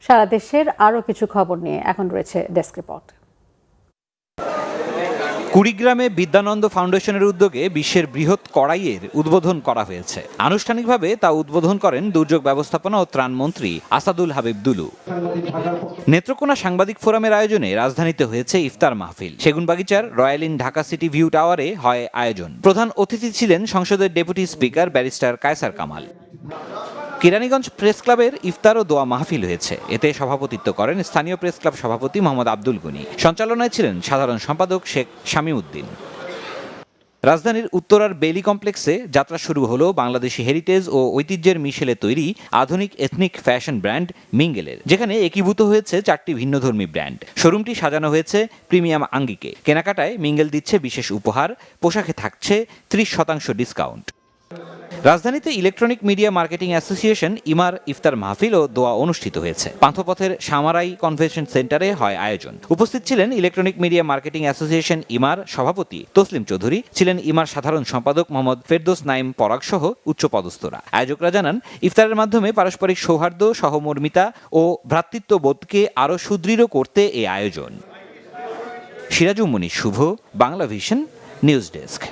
সারা দেশের আরও কিছু খবর নিয়ে এখন রয়েছে ডেস্ক রিপোর্ট। কুড়িগ্রামে বিদ্যানন্দ ফাউন্ডেশনের উদ্যোগে বিশ্বের বৃহৎ কড়াইয়ের উদ্বোধন করা হয়েছে। আনুষ্ঠানিকভাবে তা উদ্বোধন করেন দুর্যোগ ব্যবস্থাপনা ও ত্রাণ মন্ত্রী আসাদুল হাবিব দুলু। নেত্রকোনা সাংবাদিক ফোরামের আয়োজনে রাজধানীতে হয়েছে ইফতার মাহফিল। সেগুনবাগিচার Royal Inn Dhaka City View টাওয়ারে হয় আয়োজন। প্রধান অতিথি ছিলেন সংসদের deputy speaker barrister Kaiser Kamal. Keraniganj press ক্লাবের ইফতার ও দোয়া মাহফিল হয়েছে। এতে সভাপতিত্ব করেন স্থানীয় প্রেস ক্লাব সভাপতি মোহাম্মদ আব্দুল গনি। সঞ্চালনায় ছিলেন সাধারণ সম্পাদক শেখ শামীউদ্দিন। রাজধানীর উত্তরার বেইলি কমপ্লেক্সে যাত্রা শুরু হলো বাংলাদেশি হেরিটেজ ও ঐতিহ্যের মিশেলে তৈরি আধুনিক এথনিক ফ্যাশন ব্র্যান্ড মিঙ্গেলের, যেখানে একীভূত হয়েছে 4টি ভিন্নধর্মী ব্র্যান্ড। শোরুমটি সাজানো হয়েছে প্রিমিয়াম আঙ্গিকে। কেনাকাটায় মিঙ্গেল দিচ্ছে বিশেষ উপহার, পোশাকে থাকছে 30% ডিসকাউন্ট। রাজধানীতে ইলেকট্রনিক মিডিয়া মার্কেটিং অ্যাসোসিয়েশন ইমার ইফতার মাহফিল ও দোয়া অনুষ্ঠিত হয়েছে। পান্থপথের সামারাই কনভেনশন সেন্টারে হয় আয়োজন। উপস্থিত ছিলেন ইলেকট্রনিক মিডিয়া মার্কেটিং অ্যাসোসিয়েশন ইমার সভাপতি তসলিম চৌধুরী, ছিলেন ইমার সাধারণ সম্পাদক মোহাম্মদ ফেরদৌস নাইম পরাগ সহ উচ্চপদস্থরা। আয়োজকরা জানান, ইফতারের মাধ্যমে পারস্পরিক সৌহার্দ্য, সহমর্মিতা ও ভ্রাতৃত্ববোধকে আরও সুদৃঢ় করতে এ আয়োজন। সিরাজুম মুনির শুভ, বাংলা ভিশন, নিউজ ডেস্ক।